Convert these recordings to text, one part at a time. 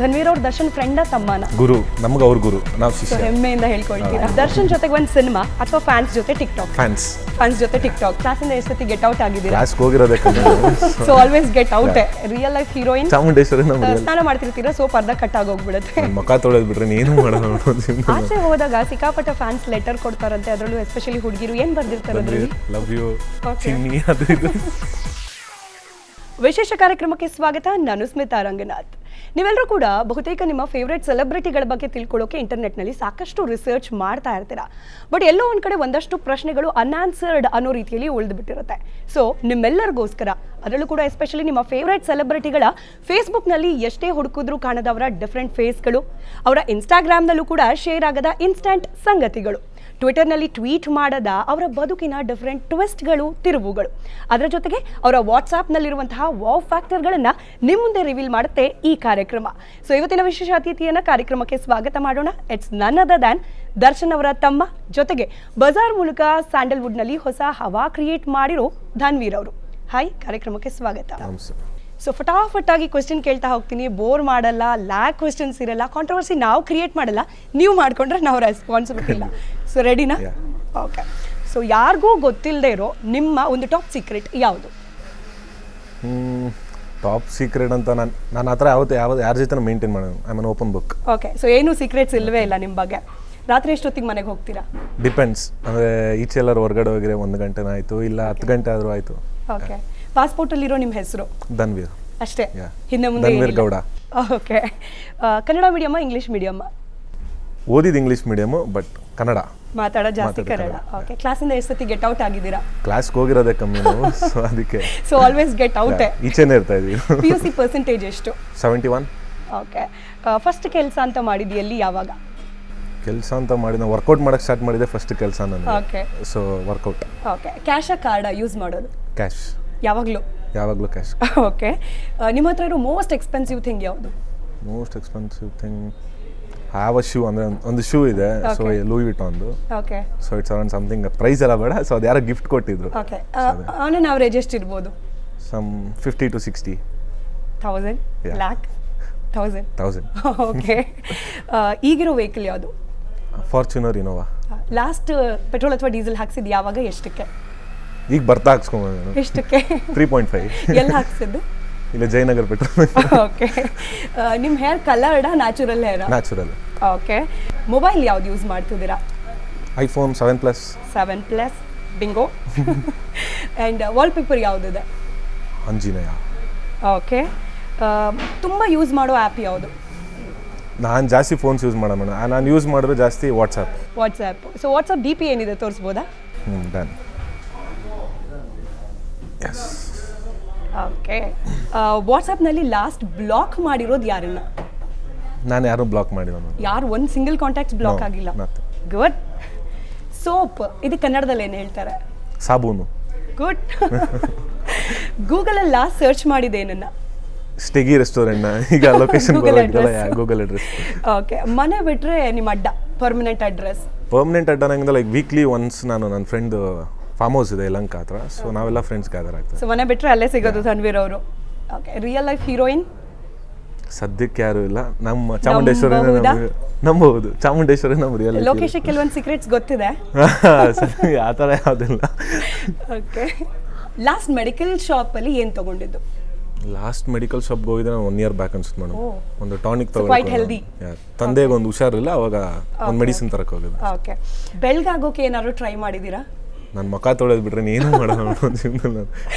ಧನ್ವೀರ್ ಅವ್ರ ದರ್ಶನ್ ಫ್ರೆಂಡ್ ತಮ್ಮನ ಗುರು ನಮಗೆ ಅವ್ರ ಗುರು ನಾವು ಶಿಷ್ಯ ಹೆಮ್ಮೆಯಿಂದ ಹೇಳ್ಕೊಳ್ತೀರಾ ದರ್ಶನ್ ಜೊತೆಗೆ ಒಂದು ಸಿನಿಮಾ ಅಥವಾ ಫ್ಯಾನ್ಸ್ ಜೊತೆ ಟಿಕ್ಟಾಕ್ ಫ್ಯಾನ್ಸ್ ಜೊತೆ ಟಿಕ್ಟಾಕ್ ಕ್ಲಾಸಿಂದ ಎಷ್ಟು ಸತಿ ಗೆಟ್ ಔಟ್ ಆಗಿದ್ದೀರಾ ಕ್ಲಾಸ್ಗೆ ಹೋಗಿರೋದಕ್ಕೆ so always get out real life heroine Chamundeshwari ಸ್ನಾನ ಮಾಡ್ತಿರ್ತೀರಾ ಸೋಪ್ ಅರ್ಧ ಕಟ್ ಆಗೋಗ್ಬಿಡುತ್ತೆ ಮುಖ ತೊಳೆದ್ ಬಿಟ್ರೆ ಏನು ಮಾಡೋಣ ಆಚೆ ಹೋದಾಗ ಸಿಕ್ಕಾಪಟ್ಟೆ ಫ್ಯಾನ್ಸ್ ಲೆಟರ್ ಕೊಡ್ತಾರಂತೆ ಅದರಲ್ಲೂ ಎಸ್ಪೆಷಲಿ ಹುಡುಗಿರು ಏನ್ ಬರ್ದಿರ್ತಾರೆ ಅದರಲ್ಲಿ ಲವ್ ಯು ಚಿನ್ನಿ ಅದು ಇದು ವಿಶೇಷ ಕಾರ್ಯಕ್ರಮಕ್ಕೆ ಸ್ವಾಗತ. ನಾನು ಸ್ಮಿತಾ ರಂಗನಾಥ್. ನೀವೆಲ್ಲರೂ ಕೂಡ ಬಹುತೇಕ ನಿಮ್ಮ ಫೇವ್ರೆಟ್ ಸೆಲೆಬ್ರಿಟಿಗಳ ಬಗ್ಗೆ ತಿಳ್ಕೊಳ್ಳೋಕೆ ಇಂಟರ್ನೆಟ್ನಲ್ಲಿ ಸಾಕಷ್ಟು ರಿಸರ್ಚ್ ಮಾಡ್ತಾ ಇರ್ತೀರಾ. ಬಟ್ ಎಲ್ಲೋ ಒಂದು ಕಡೆ ಒಂದಷ್ಟು ಪ್ರಶ್ನೆಗಳು ಅನ್ಆನ್ಸರ್ಡ್ ಅನ್ನೋ ರೀತಿಯಲ್ಲಿ ಉಳಿದುಬಿಟ್ಟಿರುತ್ತೆ. ಸೊ ನಿಮ್ಮೆಲ್ಲರಿಗೋಸ್ಕರ ಅದರಲ್ಲೂ ಕೂಡ ಎಸ್ಪೆಷಲಿ ನಿಮ್ಮ ಫೇವ್ರೆಟ್ ಸೆಲೆಬ್ರಿಟಿಗಳ ಫೇಸ್ಬುಕ್ನಲ್ಲಿ ಎಷ್ಟೇ ಹುಡುಕಿದ್ರೂ ಕಾಣದವರ ಡಿಫ್ರೆಂಟ್ ಫೇಸ್ಗಳು, ಅವರ ಇನ್ಸ್ಟಾಗ್ರಾಮ್ನಲ್ಲೂ ಕೂಡ ಶೇರ್ ಆಗದ ಇನ್ಸ್ಟಂಟ್ ಸಂಗತಿಗಳು, ಟ್ವಿಟರ್ನಲ್ಲಿ ಟ್ವೀಟ್ ಮಾಡದ ಅವರ ಬದುಕಿನ ಡಿಫ್ರೆಂಟ್ ಟ್ವಿಸ್ಟ್ಗಳು, ತಿರುವುಗಳು, ಅದರ ಜೊತೆಗೆ ಅವರ ವಾಟ್ಸಾಪ್ನಲ್ಲಿರುವಂತಹ ವಾವ್ ಫ್ಯಾಕ್ಟರ್ಗಳನ್ನು ನಿಮ್ಮ ಮುಂದೆ ರಿವೀಲ್ ಮಾಡುತ್ತೆ ಈ ಕಾರ್ಯಕ್ರಮ. ಸೊ ಇವತ್ತಿನ ವಿಶೇಷ ಅತಿಥಿಯನ್ನು ಕಾರ್ಯಕ್ರಮಕ್ಕೆ ಸ್ವಾಗತ ಮಾಡೋಣ. ಇಟ್ಸ್ ನನ್ ಅದರ್ ದ್ಯಾನ್ ದರ್ಶನ್ ಅವರ ತಮ್ಮ, ಜೊತೆಗೆ ಬಜಾರ್ ಮೂಲಕ ಸ್ಯಾಂಡಲ್ವುಡ್ನಲ್ಲಿ ಹೊಸ ಹವಾ ಕ್ರಿಯೇಟ್ ಮಾಡಿರೋ ಧನ್ವೀರ್ ಅವರು. ಹಾಯ್, ಕಾರ್ಯಕ್ರಮಕ್ಕೆ ಸ್ವಾಗತ. ಸೊ ಫಟಾಫಟಾಗಿ ಕ್ವೆಶ್ಚನ್ ಕೇಳ್ತಾ ಹೋಗ್ತೀನಿ, ಬೋರ್ ಮಾಡಲ್ಲ, ಲ್ಯಾಕ್ ಕ್ವೆಶ್ಚನ್ಸ್ ಇರಲ್ಲ, ಕಾಂಟ್ರವರ್ಸಿ ನಾವು ಕ್ರಿಯೇಟ್ ಮಾಡಲ್ಲ, ನೀವು ಮಾಡ್ಕೊಂಡ್ರೆ ನಾವು ರೆಸ್ಪಾನ್ಸಿಬಿಲಿಟಿ ಇಲ್ಲ. ಸೊ ರೆಡಿನಾ? ಓಕೆ. ಸೊ ಯಾರಿಗೂ ಗೊತ್ತಿಲ್ಲದೆ ಇರೋ ನಿಮ್ಮ ಒಂದು ಟಾಪ್ ಸೀಕ್ರೆಟ್ ಯಾವುದು? ಟಾಪ್ ಸೀಕ್ರೆಟ್ ಅಂತ ನಾನು ಆ ಥರ ಯಾರ ಜೊತೆ ಮೇಂಟೈನ್ ಮಾಡೋದು. I am open book. Okay. So ಏನು ಸೀಕ್ರೆಟ್ಸ್ ಇಲ್ಲವೇ ಇಲ್ಲ ನಿಮ್ಮ ಬಗ್ಗೆ. ರಾತ್ರಿ ಎಷ್ಟೊತ್ತಿಗೆ ಮನೆಗೆ ಹೋಗ್ತೀರಾ? ಡಿಪೆಂಡ್ಸ್. ಅಂದರೆ ಈಚೆ ಎಲ್ಲರೂ ಹೊರಗಡೆ ಹೋಗಿದ್ರೆ 1 ಗಂಟೆನ ಆಯಿತು, ಇಲ್ಲ 10 ಗಂಟೆ ಆದರೂ ಆಯಿತು. ಓಕೆ. ಪಾಸ್ಪೋರ್ಟಲ್ಲಿರೋ ನಿಮ್ಮ ಹೆಸರು? ಧನ್ವೀರ್ ಅಷ್ಟೇ, ಹಿಂದೆ ಮುಂದೆ ಧನ್ವೀರ್ ಗೌಡ. ಓಕೆ. ಕನ್ನಡ ಮೀಡಿಯಮ್ಮ, ಇಂಗ್ಲೀಷ್ ಮೀಡಿಯಮ್ಮ? ಓದಿದ್ದು ಇಂಗ್ಲೀಷ್ ಮೀಡಿಯಮು, ಬಟ್ ಕನ್ನಡ ಮಾತಾಡೋ ಜಾಸ್ತಿ ಕನ್ನಡ. ಓಕೆ. ಕ್ಲಾಸಿಂದ ಎಷ್ಟು ಸತಿ ಗೆಟ್ ಔಟ್ ಆಗಿದ್ದೀರಾ? ಕ್ಲಾಸ್ಗೆ ಹೋಗಿರೋದೇ ಕಮ್ಮಿ ನಾವು, ಸೊ ಅದಕ್ಕೆ ಸೊ ಆಲ್ವೇಸ್ ಗೆಟ್ ಔಟ್. ಈಚೆನೇ ಇರ್ತಾ ಇದೀವಿ. PUC ಪರ್ಸೆಂಟೇಜ್ ಎಷ್ಟು? 71. ಓಕೆ. ಫಸ್ಟ್ ಕೆಲಸ ಅಂತ ಮಾಡಿದ್ದು ಎಲ್ಲಿ, ಯಾವಾಗ? ಕೆಲಸ ಅಂತ ಮಾಡಿ ನಾವು ವರ್ಕೌಟ್ ಮಾಡಕ್ಕೆ ಸ್ಟಾರ್ಟ್ ಮಾಡಿದೆ ಫಸ್ಟ್ ಕೆಲಸ ನಾನು. Okay. So workout. Okay. Cash card use ಮಾಡೋದು? ಕ್ಯಾಶ್. ಯಾವಾಗಲೂ ಕ್ಯಾಶ್. ಓಕೆ. ನಿಮ್ಮ ಹತ್ರ ಇರೋ ಮೋಸ್ಟ್ ಎಕ್ಸ್ಪೆನ್ಸಿವ್ ಥಿಂಗ್ ಯಾವುದು? Most expensive thing have a shoe. ಅಂದರೆ ಒಂದು ಶೂ ಇದೆ, ಸೊ ಲೂಯಿ ವಿಟಾನ್ದು. Okay. So it's around something, price ಎಲ್ಲ ಬೇಡ, ಸೊ ಅದು ಯಾರೋ ಗಿಫ್ಟ್ ಕೊಟ್ಟಿದ್ರು. ಓಕೆ. ಆನ್ ಆನ್ ಅವರೇಜ್ ಎಷ್ಟು ಇರ್ಬೋದು? Some 50 to 60. 1000? ಲ್ಯಾಕ್? 1000? ಓಕೆ. ಈಗಿರೋ ವೆಹಿಕಲ್ ಯಾವುದು? Fortuner, Innova. ಲಾಸ್ಟ್ ಪೆಟ್ರೋಲ್ ಅಥವಾ ಡೀಸೆಲ್ ಹಾಕ್ಸಿದ್ದು ಯಾವಾಗ, ಎಷ್ಟಕ್ಕೆ? ಈಗ ಬರ್ತಾ ಹಾಕ್ಸ್ಕೊಂಬಂದು. ಎಷ್ಟಕ್ಕೆ? 3.5. ಎಲ್ಲಿ ಹಾಕ್ಸಿದ್ದು? ಇಲ್ಲ, ಜಯನಗರ್ ಪೆಟ್ರೋಲ್. ಓಕೆ. ನಿಮ್ಮ ಹೇರ್ ಕಲರ್ಡಾ, natural hair? Natural. Okay. Mobile ಯಾವ್ದು ಯೂಸ್ ಮಾಡ್ತಿದ್ದೀರಾ? iPhone 7+. 7+. ಬಿಂಗೋ. ಆ್ಯಂಡ್ ವಾಲ್ಪೇಪರ್ ಯಾವುದಿದೆ? ಅಂಜಿನಯ. ಓಕೆ. ತುಂಬ ಯೂಸ್ ಮಾಡೋ ಆ್ಯಪ್ ಯಾವುದು? ನಾನು ಜಾಸ್ತಿ ಫೋನ್ಸ್ ಯೂಸ್ ಮಾಡೋಣ. ನಾನು ಯೂಸ್ ಮಾಡಿದ್ರೆ ಜಾಸ್ತಿ ವಾಟ್ಸಪ್. ಸೊ ವಾಟ್ಸಪ್ DP ಏನಿದೆ ತೋರಿಸ್ಬೋದಾ? ಡನ್. ಎಸ್. ಓಕೆ. ವಾಟ್ಸಪ್ನಲ್ಲಿ ಲಾಸ್ಟ್ ಬ್ಲಾಕ್ ಮಾಡಿರೋದು ಯಾರನ್ನ? ನಾನು ಯಾರು ಬ್ಲಾಕ್ ಮಾಡಿರೋನು? ಯಾರು ಒಂದು ಸಿಂಗಲ್ ಕಾಂಟ್ಯಾಕ್ಟ್ಸ್ ಬ್ಲಾಕ್ ಆಗಿಲ್ಲ? ಗುಡ್. ಸೋಪ್ ಇದು ಕನ್ನಡದಲ್ಲಿ ಏನು ಹೇಳ್ತಾರೆ? ಸಾಬೂನು. ಗುಡ್. ಗೂಗಲಲ್ಲಿ ಲಾಸ್ಟ್ ಸರ್ಚ್ ಮಾಡಿದೆ ಏನನ್ನ? ಸ್ಟೆಗಿ ರೆಸ್ಟೋರೆಂಟ್ನ. ಈಗ ಲೊಕೇಶನ್ ಗೂಗಲ್ ಅಡ್ರೆಸ್. ಓಕೆ. ಮನೆ ಬಿಟ್ಟರೆ ನಿಮ್ಮ ಅಡ್ಡ, ಪರ್ಮನೆಂಟ್ ಅಡ್ರೆಸ್? ಪರ್ಮನೆಂಟ್ ಅಡ್ಡ ನಂಗೆ ಲೈಕ್ ವೀಕ್ಲಿ ಒನ್ಸ್ ನಾನು ನನ್ನ ಫ್ರೆಂಡ್ ಫಾರ್ಮ್ ಹೌಸ್ ಇದೆ ಯಲಹಂಕ ಹತ್ರ, ಸೊ ನಾವೆಲ್ಲ ಫ್ರೆಂಡ್ಸ್ ಗ್ಯಾದರ್ ಆಗ್ತದೆ. ಸೊ ಮನೆ ಬಿಟ್ಟರೆ ಅಲ್ಲೇ ಸಿಗೋದು ಧನ್ವೀರ್ ಅವರು. ಓಕೆ. Real life heroine? ಸದ್ಯಕ್ಕೆ ಯಾರು ಇಲ್ಲ. ನಮ್ಮ ಚಾಮುಂಡೇಶ್ವರಿ ನಂಬಬಹುದು. ಚಾಮುಂಡೇಶ್ವರಿ ನಮ್ಮ ರಿಯಲ್ ಲೈಫ್. ಲೋಕೇಶ್ ಕೆಲವೊಂದು ಸೀಕ್ರೆಟ್ಸ್ ಗೊತ್ತಿದೆ, ಆ ಥರ ಯಾವುದಿಲ್ಲ. ಓಕೆ. ಲಾಸ್ಟ್ ಮೆಡಿಕಲ್ ಶಾಪಲ್ಲಿ ಏನು ತೊಗೊಂಡಿದ್ದು? ಲಾಸ್ಟ್ ಮೆಡಿಕಲ್ ಶಾಪ್ಗೆ ಹೋಗಿದ್ರೆ ನಾನು 1 year ಬ್ಯಾಕ್ ಅನ್ಸುತ್ತೆ ಮೇಡಮ್. ಒಂದು ಟಾನಿಕ್ ಕ್ವೈಟ್ ಹೆಲ್ದಿ. ತಂದೆಗೆ ಒಂದು ಹುಷಾರಿಲ್ಲ, ಅವಾಗ ಒಂದು ಮೆಡಿಸಿನ್ ತರಕ್ಕೆ ಹೋಗಿದ್ದೆ. ಓಕೆ. ಬೆಳ್ಗಾಗೋಕೆ ಏನಾದ್ರು ಟ್ರೈ ಮಾಡಿದ್ದೀರಾ? ನನ್ನ ಮುಖ ತೊಳೆದ್ ಬಿಟ್ರೆ ಏನು ಮಾಡೋಣ,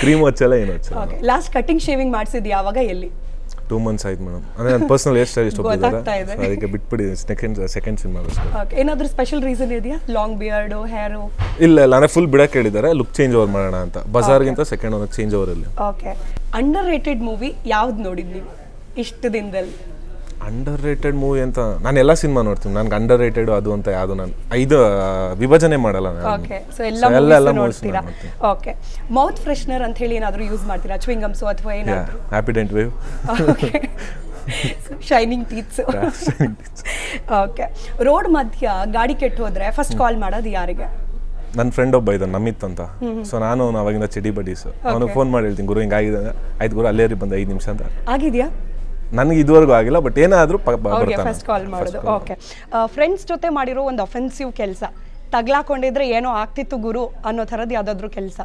ಕ್ರೀಮ್ ಹಚ್ಚಲ್ಲ, ಏನು ಹಚ್ಚಲ್ಲ. ಓಕೆ. ಲಾಸ್ಟ್ ಕಟಿಂಗ್ ಶೇವಿಂಗ್ ಮಾಡಿಸಿದ್ದು ಯಾವಾಗ, ಎಲ್ಲಿ? 2 months ಆಯ್ತು ಮೇಡಮ್. ಅಂದರೆ ನನ್ನ ಪರ್ಸನಲ್ ಹೇರ್ ಸ್ಟೈಲಿಸ್ಟ್ ಒಪ್ಪಿದ್ದಾರೆ, ಅದಕ್ಕೆ ಬಿಟ್ಬಿಡಿ ಸೆಕೆಂಡ್ ಸಿನಿಮಾ. ಓಕೆ. ಏನಾದರೂ ಸ್ಪೆಷಲ್ ರೀಸನ್ ಇದೆಯಾ? ಲಾಂಗ್ ಬಿಯರ್ಡು, ಹೇರು? ಇಲ್ಲ, ಅಂದರೆ ಫುಲ್ ಬಿಡಕ್ಕೆ ಹೇಳಿದ್ದಾರೆ, ಲುಕ್ ಚೇಂಜ್ ಓವರ್ ಮಾಡೋಣ ಅಂತ. ಬಜಾರ್ಗಿಂತ ಸೆಕೆಂಡ್ ಒಂದು ಚೇಂಜ್ ಓವರ್ ಅಲ್ಲಿ. ಓಕೆ. ಅಂಡರ್ ರೇಟೆಡ್ ಮೂವಿ ಯಾವ್ದು ನೋಡಿದ್ದು ನೀವು ಇಷ್ಟು ದಿನದಲ್ಲಿ? ಅಂಡರ್ ರೇಟೆಡ್ ಮೂವಿ ಅಂತ ನಾನು ಎಲ್ಲ ಸಿನಿಮಾ ನೋಡ್ತೀನಿ. ನನಗೆ ಅಂಡರ್ ರೇಟೆಡ್ ಅದು ಅಂತ ಯಾವುದು ನಾನು ವಿಭಜನೆ ಮಾಡಲ್ಲ. ಓಕೆ. ಸೊ ಎಲ್ಲ ನೋಡ್ತೀರಾ? ಓಕೆ. ಮೌತ್ ಫ್ರೆಶ್ನರ್ ಅಂತ ಹೇಳಿ ಏನಾದರೂ ಯೂಸ್ ಮಾಡ್ತೀರಾ? ಚ್ವಿಂಗಮ್ಸು ಅಥವಾ ಏನಾದರೂ? Happydent wave. Shining teeths. Okay. Road ಮಧ್ಯ ಗಾಡಿ ಕೆಟ್ಟು ಹೋದ್ರೆ ಫಸ್ಟ್ ಕಾಲ್ ಮಾಡೋದು ಯಾರಿಗೆ? ನನ್ನ ಫ್ರೆಂಡ್ ಒಬ್ಬ ಇದ್ದಾನೆ, ನಮಿತ್ ಅಂತ. ಸೊ ನಾನು ಅವಾಗಿಂದ ಚಡಿ ಬಡೀಸ್. ಅವನಿಗೆ ಫೋನ್ ಮಾಡಿ ಹೇಳ್ತೀನಿ, ಗುರು ಹಿಂಗಾಗಿದೆ. ಆಯ್ತು ಗುರು, ಅಲ್ಲೇ ಬಂದು 5 ನಿಮಿಷ ಅಂತ. ಆಗಿದೆಯಾ? ನನಗೆ ಇದುವರೆಗೂ ಆಗಿಲ್ಲ, ಬಟ್ ಏನಾದರೂ ಫಸ್ಟ್ ಕಾಲ್ ಮಾಡೋದು. ಓಕೆ, ಫ್ರೆಂಡ್ಸ್ ಜೊತೆ ಮಾಡಿರೋ ಒಂದು ಅಫೆನ್ಸಿವ್ ಕೆಲಸ, ತಗ್ಲಾಕೊಂಡಿದ್ರೆ ಏನೋ ಆಗ್ತಿತ್ತು ಗುರು ಅನ್ನೋ ಥರದ್ದು ಯಾವುದಾದ್ರೂ ಕೆಲಸ?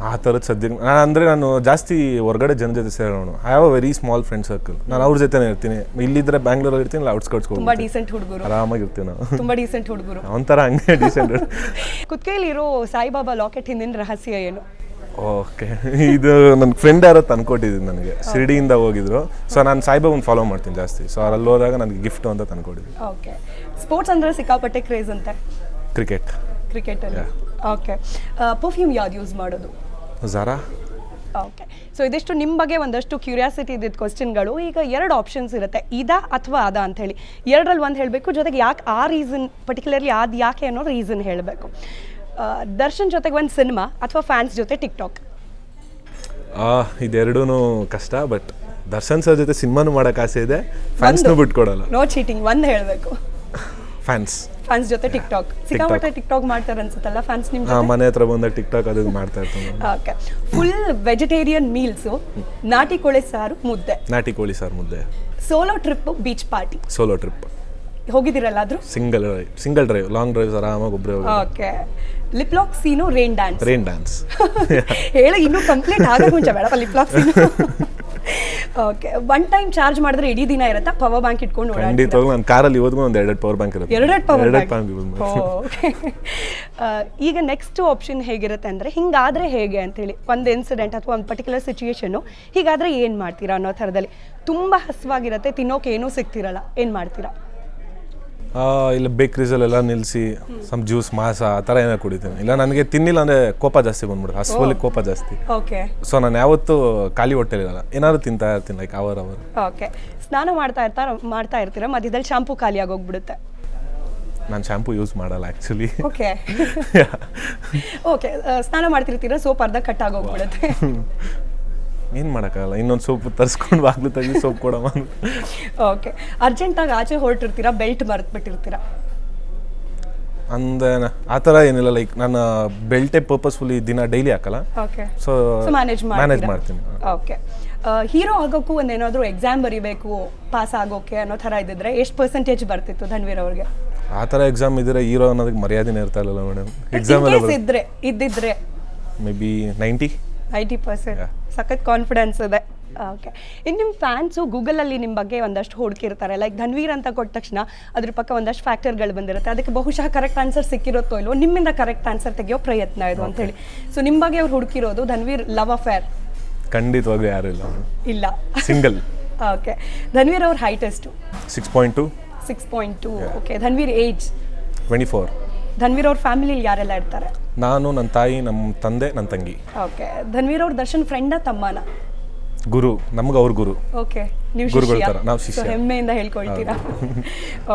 ಆ ಥರದ್ದು ಸದ್ಯಕ್ಕೆ ಅಂದರೆ ನಾನು ಜಾಸ್ತಿ ಹೊರಗಡೆ ಜನ ಜೊತೆ ಸೇರೋಣ. I have a very small friend circle. ನಾನು ಅವ್ರ ಜೊತೆನೇ ಇರ್ತೀನಿ. ಇಲ್ಲಿದ್ರೆ ಬ್ಯಾಂಗ್ಳೂರಲ್ಲಿ ಇರ್ತೀನಿ, ಇಲ್ಲ ಔಟ್ಸ್ಕರ್ಟ್ಸ್ ತುಂಬಾ ಡೀಸೆಂಟ್ ಹುಡುಗರು, ಆರಾಮಾಗಿರ್ತೀವಿ ನಾವು. ತುಂಬಾ ಡೀಸೆಂಟ್ ಹುಡುಗರು ಒಂಥರ ಹಂಗೆ ಡೀಸೆಂಟ್. ಕುತ್ತಿಗೆಯಲ್ಲಿರೋ ಸಾಯಿಬಾಬಾ ಲಾಕೆಟ್ ಹಿಂದಿನ ರಹಸ್ಯ ಏನು? ಓಕೆ, ಇದು ನನ್ನ ಫ್ರೆಂಡ್ ಯಾರೋ ತಂದ್ಕೊಟ್ಟಿದ್ದು ನನಗೆ, ಶಿರ್ಡಿಯಿಂದ ಹೋಗಿದ್ರು. ಸೊ ನಾನು ಸಾಯಿಬಾಬನ್ ಫಾಲೋ ಮಾಡ್ತೀನಿ ಜಾಸ್ತಿ. ಸೊ ಅಲ್ಲಿ ಹೋದಾಗ ನನಗೆ ಗಿಫ್ಟ್ ಅಂತ ತಂದ್ಕೊಟ್ಟಿದ್ದು. ಓಕೆ, ಸ್ಪೋರ್ಟ್ಸ್ ಅಂದರೆ ಸಿಕ್ಕಾಪಟ್ಟೆ ಕ್ರೇಜ್ ಅಂತೆ. ಕ್ರಿಕೆಟಲ್ಲಿ. ಓಕೆ, ಪರ್ಫ್ಯೂಮ್ ಯಾವ್ದು ಯೂಸ್ ಮಾಡೋದು? ಝಾರಾ. ಓಕೆ, ಸೊ ಇದಿಷ್ಟು ನಿಮ್ಮ ಬಗ್ಗೆ ಒಂದಷ್ಟು ಕ್ಯೂರಿಯಾಸಿಟಿ ಇದ್ದಿದ್ದು ಕ್ವಶನ್ಗಳು. ಈಗ 2 ಆಪ್ಷನ್ಸ್ ಇರುತ್ತೆ, ಇದಾ ಅಥವಾ ಅದ ಅಂತ ಹೇಳಿ. 2ರಲ್ಲಿ ಒಂದು ಹೇಳಬೇಕು, ಜೊತೆಗೆ ಯಾಕೆ ಆ ರೀಸನ್ ಪರ್ಟಿಕ್ಯುಲರ್ಲಿ ಅದು ಯಾಕೆ ಅನ್ನೋ ರೀಸನ್ ಹೇಳಬೇಕು. ದರ್ಶನ್ ಜೊತೆಗೆ ಒಂದು ಸಿನಿಮಾ ಅಥವಾ ಫ್ಯಾನ್ಸ್ ಜೊತೆ ಟಿಕ್ಟಾಕ್? ಇದೆರಡೂ ಕಷ್ಟ, ಬಟ್ ದರ್ಶನ್ ಸರ್ ಜೊತೆ ಸಿನಿಮಾನು ಮಾಡೋಕೆ ಆಸೆ ಇದೆ, ಫ್ಯಾನ್ಸ್ನೂ ಬಿಟ್ಕೊಡಲ್ಲ. ನೋ ಚೀಟಿಂಗ್, ಒಂದು ಹೇಳಬೇಕು. ಫ್ಯಾನ್ಸ್ ಜೊತೆ ಟಿಕ್ಟಾಕ್. ಸಿಕ್ಕಾಪಟ್ಟೆ ಟಿಕ್ಟಾಕ್ ಮಾಡ್ತಾರೆ ಅನ್ಸುತ್ತಲ್ಲ ಫ್ಯಾನ್ಸ್ ನಿಮ್ಮ ಜೊತೆ? ಮನೆ ಹತ್ರ ಬಂದ ಟಿಕ್ಟಾಕ್ ಅದು ಮಾಡ್ತಾ ಇರ್ತಾರೆ. ಓಕೆ, ಫುಲ್ ವೆಜಿಟೇರಿಯನ್ ಮೀಲ್ಸು, ನಾಟಿ ಕೋಳಿ ಸಾರು ಮುದ್ದೆ. ನಾಟಿ ಕೋಳಿ ಸಾರು ಮುದ್ದೆ. Solo trip, beach party? Solo trip. ಹೋಗಿದ್ದೀರಲ್ಲ ಆದ್ರೂ? ಸಿಂಗಲ್ ಡ್ರೈವ್, ಲಾಂಗ್ ಡ್ರೈವ್ಸ್ ಆರಾಮಾಗಿ ಒಬ್ಬರೇ ಹೋಗಿ. Okay, lip lock scene, rain dance? ಹೇಳಿ, ಇನ್ನೂ ಕಂಪ್ಲೀಟ್ ಆಗೋ ಮುಂಚೆ ಬೇಡ lip lock scene. Okay, one time charge ಮಾಡಿದ್ರೆ ಇಡೀ ದಿನ ಇರುತ್ತಾ? ಪವರ್ ಬ್ಯಾಂಕ್ ಇಟ್ಕೊಂಡು ಖಂಡಿತವಾಗ್ಲೂ ನನ್ನ ಕಾರಲ್ಲಿ ಇವತ್ತು ಒಂದು 2 ಪವರ್ ಬ್ಯಾಂಕ್ ಇರುತ್ತೆ. 2 ಪವರ್ ಬ್ಯಾಂಕ್. ಈಗ ನೆಕ್ಸ್ಟ್ ಆಪ್ಷನ್ ಹೇಗಿರುತ್ತೆ ಅಂದರೆ, ಹಿಂಗಾದ್ರೆ ಹೇಗೆ ಅಂತೇಳಿ, ಒಂದು ಇನ್ಸಿಡೆಂಟ್ ಅಥವಾ ಒಂದು ಪರ್ಟಿಕ್ಯುಲರ್ ಸಿಚುಯೇಷನು, ಹೀಗಾದ್ರೆ ಏನು ಮಾಡ್ತೀರಾ ಅನ್ನೋ ಥರದಲ್ಲಿ. ತುಂಬ ಹಸುವಾಗಿರುತ್ತೆ, ತಿನ್ನೋಕೆ ಏನೂ ಸಿಗ್ತಿರಲ್ಲ, ಏನು ಮಾಡ್ತೀರಾ? ಇಲ್ಲ ಬೇಕ್ರೀಸಲ್ಲೆಲ್ಲ ನಿಲ್ಲಿಸಿ ಸಮ್ ಜ್ಯೂಸ್, ಮಾಸ ಆ ಥರ ಏನೋ ಕುಡಿತೀನಿ. ಇಲ್ಲ ನನಗೆ ತಿನ್ನಿಲ್ಲ ಅಂದರೆ ಕೋಪ ಜಾಸ್ತಿ ಬಂದ್ಬಿಡುತ್ತೆ, ಹಸುವಲ್ಲಿ ಕೋಪ ಜಾಸ್ತಿ. ಓಕೆ, ಸೊ ನಾನು ಯಾವತ್ತೂ ಖಾಲಿ ಹೊಟ್ಟೆಲಿರಲ್ಲ, ಏನಾದ್ರು ತಿಂತಾ ಇರ್ತೀನಿ, ಲೈಕ್ ಅವರ್. ಓಕೆ, ಸ್ನಾನ ಮಾಡ್ತಾ ಇರ್ತೀರಾ, ಮಧ್ಯದಲ್ಲಿ ಶಾಂಪೂ ಖಾಲಿ ಆಗೋಗ್ಬಿಡುತ್ತೆ? ನಾನು ಶಾಂಪೂ ಯೂಸ್ ಮಾಡಲ್ಲ ಆ್ಯಕ್ಚುಲಿ. ಓಕೆ, ಸ್ನಾನ ಮಾಡ್ತಿರ್ತೀರಾ, ಸೋಪ್ ಅರ್ಧ ಕಟ್ ಆಗೋಗ್ಬಿಡುತ್ತೆ. ಏನು ಮಾಡೋಕ್ಕಾಗಲ್ಲ, ಇನ್ನೊಂದು ಸೋಪ್ ತರಿಸ್ಕೊಂಡು ಬಾಗ್ಲು ತೆಗೆದು ಸೋಪ್ ಕೊಡಮ್ಮ. ಓಕೆ, ಅರ್ಜೆಂಟಾಗಿ ಆಚೆ ಹೊರಟಿರ್ತೀರಾ, ಬೆಲ್ಟ್ ಮರೆತುಬಿಟ್ಟಿರ್ತೀರಾ? ಅಂದ್ರೆ ಆ ಥರ ಏನಿಲ್ಲ, ಲೈಕ್ ನಾನು ಬೆಲ್ಟೇ ಪರ್ಪಸ್ಫುಲಿ ದಿನ ಡೈಲಿ ಹಾಕಲ್ಲ. ಓಕೆ, ಸೊ ಮ್ಯಾನೇಜ್ ಮಾಡ್ತೀನಿ. ಓಕೆ, ಹೀರೋ ಆಗೋಕ್ಕೂ ಒಂದೇನಾದರೂ ಎಕ್ಸಾಮ್ ಬರೀಬೇಕು ಪಾಸ್ ಆಗೋಕೆ ಅನ್ನೋ ಥರ ಇದ್ದಿದ್ರೆ ಎಷ್ಟು ಪರ್ಸೆಂಟೇಜ್ ಬರ್ತಿತ್ತು ಧನ್ವೀರ್ ಅವ್ರಿಗೆ? ಆ ಥರ ಎಕ್ಸಾಮ್ ಇದ್ದರೆ ಹೀರೋ ಅನ್ನೋದಕ್ಕೆ ಮರ್ಯಾದೆನೇ ಇರ್ತಾ ಇರಲಿಲ್ಲ ಮೇಡಮ್. ಎಕ್ಸಾಮ್ ಇದ್ದಿದ್ರೆ ಮೇ ಬಿ 90%. ಸಖತ್ ಕಾನ್ಫಿಡೆನ್ಸ್ ಇದೆ. ಓಕೆ, ಇನ್ನು ನಿಮ್ಮ ಫ್ಯಾನ್ಸು ಗೂಗಲಲ್ಲಿ ನಿಮ್ಮ ಬಗ್ಗೆ ಒಂದಷ್ಟು ಹುಡುಕಿರ್ತಾರೆ, ಲೈಕ್ ಧನ್ವೀರ್ ಅಂತ ಕೊಟ್ಟ ತಕ್ಷಣ ಅದ್ರ ಪಕ್ಕ ಒಂದಷ್ಟು ಫ್ಯಾಕ್ಟರ್ಗಳು ಬಂದಿರುತ್ತೆ, ಅದಕ್ಕೆ ಬಹುಶಃ ಕರೆಕ್ಟ್ ಆನ್ಸರ್ ಸಿಕ್ಕಿರುತ್ತೋ ಇಲ್ವೋ, ನಿಮ್ಮಿಂದ ಕರೆಕ್ಟ್ ಆನ್ಸರ್ ತೆಗೆಯೋ ಪ್ರಯತ್ನ ಇದು ಅಂತೇಳಿ. ಸೊ ನಿಮ್ಮ ಬಗ್ಗೆ ಅವ್ರು ಹುಡುಕಿರೋದು ಧನ್ವೀರ್ ಲವ್ ಅಫೇರ್? ಖಂಡಿತವಾಗ್ಲೂ ಯಾರು ಇಲ್ಲ, ಸಿಂಗಲ್. ಓಕೆ, ಧನ್ವೀರ್ ಅವ್ರ ಹೈಟ್ ಎಷ್ಟು? 6.2. Okay, Dhanveer age? 24. ಧನ್ವೀರ್ ಅವ್ರ ಫ್ಯಾಮಿಲಿಯಲ್ಲಿ ಯಾರೆಲ್ಲ ಇರ್ತಾರೆ? ನಾನು, ನನ್ನ ತಾಯಿ, ನಮ್ಮ ತಂದೆ, ನನ್ನ ತಂಗಿ. ಓಕೆ, ಧನ್ವೀರ್ ಅವ್ರ ದರ್ಶನ್ ಫ್ರೆಂಡ ತಮ್ಮನ? ಗುರು, ನಮ್ಗೆ ಅವ್ರ ಗುರು. ಓಕೆ, ನೀವು ಶಿಷ್ಯ, ಹೆಮ್ಮೆಯಿಂದ ಹೇಳ್ಕೊಳ್ತೀರಾ.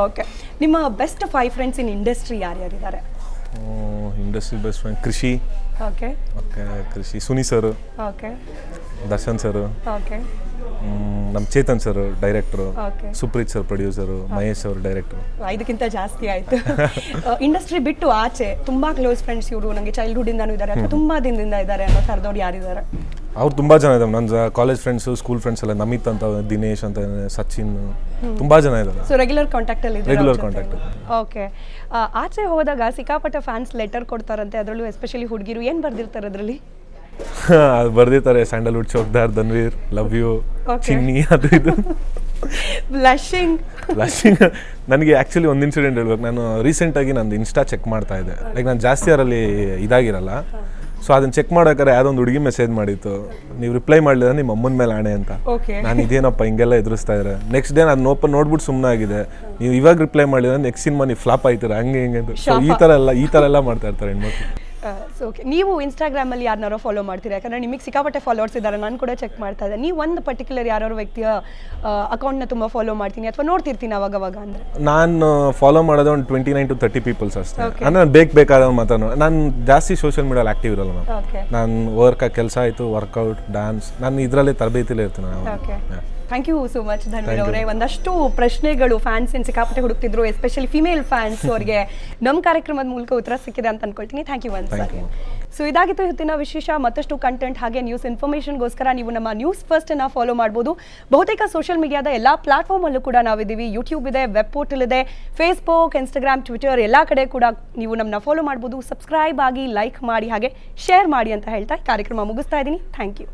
ಓಕೆ, ನಿಮ್ಮ ಬೆಸ್ಟ್ 5 ಫ್ರೆಂಡ್ಸ್ ಇನ್ ಇಂಡಸ್ಟ್ರಿ ಯಾರ್ಯಾರಿದ್ದಾರೆ? Industry best friend Krishi. Okay, Krishi, Suni sir. Okay, Darshan sir. Okay, ನಮ್ಮ Chetan sir director, Supreeth sir producer, Mahesh ಅವರು ಡೈರೆಕ್ಟರು. ಇದಕ್ಕಿಂತ ಜಾಸ್ತಿ ಆಯ್ತು. ಇಂಡಸ್ಟ್ರಿ ಬಿಟ್ಟು ಆಚೆ ತುಂಬಾ ಕ್ಲೋಸ್ ಫ್ರೆಂಡ್ಸ್ ಇವರು, ನನಗೆ ಚೈಲ್ಡ್ಹುಡ್ ಇಂದಾನು ಇದ್ದಾರೆ ಅಥವಾ ತುಂಬಾ ದಿನದಿಂದ ಇದ್ದಾರೆ ಅನ್ನೋ ಥರದವ್ರು ಯಾರಿದ್ದಾರೆ? ಅವ್ರು ತುಂಬಾ ಜನ ಇದ್ದಾರೆ, ನನ್ನ ಕಾಲೇಜ್ ಫ್ರೆಂಡ್ಸು, ಸ್ಕೂಲ್ ಫ್ರೆಂಡ್ಸ್ ಎಲ್ಲ, ನಮಿತ್ ಅಂತ, ದಿನೇಶ್ ಅಂತ, ಸಚಿನ್, ತುಂಬಾ ಜನ ಇದ್ದಾರೆ. ಸೊ ರೆಗ್ಯುಲರ್ ಕಾಂಟ್ಯಾಕ್ಟ್ ಅಲ್ಲಿ? Regular contact. ಓಕೆ, ಆಚೆ ಹೋದಾಗ ಸಿಕ್ಕಾಪಟ್ಟೆ ಫ್ಯಾನ್ಸ್ ಲೆಟರ್ ಕೊಡ್ತಾರಂತೆ, ಅದರಲ್ಲೂ ಎಸ್ಪೆಷಲಿ ಹುಡುಗಿರು, ಏನು ಬರ್ದಿರ್ತಾರೆ ಅದರಲ್ಲಿ? ಬರ್ದಿರ್ತಾರೆ, ಸ್ಯಾಂಡಲ್ವುಡ್ ಚೌಕ್ದಾರ್, ಧನ್ವೀರ್, ಲವ್ ಯು, ಚಿನ್ನಿ, ಅದು ಇದು. ಬ್ಲಶಿಂಗ್. ನನಗೆ ಆ್ಯಕ್ಚುಲಿ ಒಂದು ಇನ್ಸಿಡೆಂಟ್ ಹೇಳ್ಬೇಕು. ನಾನು ರೀಸೆಂಟಾಗಿ ನಂದು ಇನ್ಸ್ಟಾ ಚೆಕ್ ಮಾಡ್ತಾ ಇದ್ದೆ, ಲೈಕ್ ನಾನು ಜಾಸ್ತಿ ಅದರಲ್ಲಿ ಇದಾಗಿರಲ್ಲ. ಸೊ ಅದನ್ನ ಚೆಕ್ ಮಾಡೋಕ್ಕಾರೆ ಯಾವುದೊಂದು ಹುಡುಗಿ ಮೆಸೇಜ್ ಮಾಡಿತ್ತು, ನೀವು ರಿಪ್ಲೈ ಮಾಡಲಿಲ್ಲ ನಿಮ್ಮ ಅಮ್ಮನ ಮೇಲೆ ಆಣೆ ಅಂತ. ನಾನು ಇದೇನಪ್ಪ ಹಿಂಗೆಲ್ಲ ಎದುರಿಸ್ತಾ ಇದ್ದಾರೆ. ನೆಕ್ಸ್ಟ್ ಡೇ ನಾನು ನೋಡ್ಬಿಟ್ಟು ಸುಮ್ಮನೆ ಆಗಿದೆ, ನೀವು ಇವಾಗ ರಿಪ್ಲೈ ಮಾಡಿದ್ರೆ ನೆಕ್ಸ್ಟ್ ಸಿನಿಮಾ ನೀವು ಫ್ಲಾಪ್ ಆಯ್ತೀರ, ಹಂಗೆ ಹಿಂಗೆ ಅಂತ. ಸೊ ಈ ಥರ ಎಲ್ಲ ಮಾಡ್ತಾ ಇರ್ತಾರೆ ಹೆಣ್ಮಕ್ಳು. ಸೊ ಓಕೆ, ನೀವು ಇನ್ಸ್ಟಾಗ್ರಾಮಲ್ಲಿ ಯಾರನ್ನಾರೋ ಫಾಲೋ ಮಾಡ್ತೀರಾ? ಯಾಕಂದರೆ ನಿಮಗೆ ಸಿಕ್ಕಾಪಟ್ಟೆ ಫಾಲೋವರ್ಸ್ ಇದ್ದಾರೆ, ನಾನು ಕೂಡ ಚೆಕ್ ಮಾಡ್ತಾ ಇದ್ದೆ. ನೀವು ಒಂದು ಪರ್ಟಿಕ್ಯುಲರ್ ಯಾರೋ ವ್ಯಕ್ತಿಯ ಅಕೌಂಟ್ನ ತುಂಬ ಫಾಲೋ ಮಾಡ್ತೀನಿ ಅಥವಾ ನೋಡ್ತಿರ್ತೀನಿ ಅವಾಗವಾಗ? ಅಂದರೆ ನಾನು ಫಾಲೋ ಮಾಡೋದು ಒಂದು 29 to 30 ಪೀಪಲ್ಸ್ ಅಷ್ಟೇ. ಅಂದರೆ ನಾನು ಬೇಕಾದ ಮಾತಾಡೋ, ನಾನು ಜಾಸ್ತಿ ಸೋಷಿಯಲ್ ಮೀಡಿಯಲ್ಲಿ ಆಕ್ಟಿವ್ ಇರಲ್ಲ. ನಾನು ವರ್ಕ್ ಕೆಲಸ ಆಯಿತು, ವರ್ಕೌಟ್, ಡ್ಯಾನ್ಸ್, ನಾನು ಇದರಲ್ಲೇ ತರಬೇತಿಲೇ ಇರ್ತೀನಿ. Okay, thank you so much Dhanveer ಅವರೇ. ಒಂದಷ್ಟು ಪ್ರಶ್ನೆಗಳು ಫ್ಯಾನ್ಸ್ ಸಿಕ್ಕಾಪಟ್ಟೆ ಹುಡುಕ್ತಿದ್ರು, ಎಸ್ಪೆಷಲಿ ಫಿಮೇಲ್ ಫ್ಯಾನ್ಸ್ ಅವರಿಗೆ ನಮ್ಮ ಕಾರ್ಯಕ್ರಮದ ಮೂಲಕ ಉತ್ತರ ಸಿಕ್ಕಿದೆ ಅಂತ ಅನ್ಕೊಳ್ತೀನಿ. Thank you. Thank you. So ಇದಾಗಿತ್ತು ಇವತ್ತಿನ ವಿಶೇಷ. ಮತ್ತಷ್ಟು ಕಂಟೆಂಟ್ ಹಾಗೆ ನ್ಯೂಸ್ ಇನ್ಫಾರ್ಮೇಷನ್ಗೋಸ್ಕರ ನೀವು ನಮ್ಮ ನ್ಯೂಸ್ ಫಸ್ಟನ್ನು ಫಾಲೋ ಮಾಡ್ಬೋದು. ಬಹುತೇಕ ಸೋಷಿಯಲ್ ಮೀಡಿಯಾದ ಎಲ್ಲ ಪ್ಲಾಟ್ಫಾರ್ಮಲ್ಲೂ ಕೂಡ ನಾವಿದ್ದೀವಿ. ಯೂಟ್ಯೂಬ್ ಇದೆ, ವೆಬ್ ಪೋರ್ಟಲ್ ಇದೆ, ಫೇಸ್ಬುಕ್, ಇನ್ಸ್ಟಾಗ್ರಾಮ್, ಟ್ವಿಟರ್ ಎಲ್ಲ ಕಡೆ ಕೂಡ ನೀವು ನಮ್ಮನ್ನ ಫಾಲೋ ಮಾಡ್ಬೋದು. ಸಬ್ಸ್ಕ್ರೈಬ್ ಆಗಿ, ಲೈಕ್ ಮಾಡಿ, ಹಾಗೆ ಶೇರ್ ಮಾಡಿ ಅಂತ ಹೇಳ್ತಾ ಕಾರ್ಯಕ್ರಮ ಮುಗಿಸ್ತಾ ಇದ್ದೀನಿ. Thank you.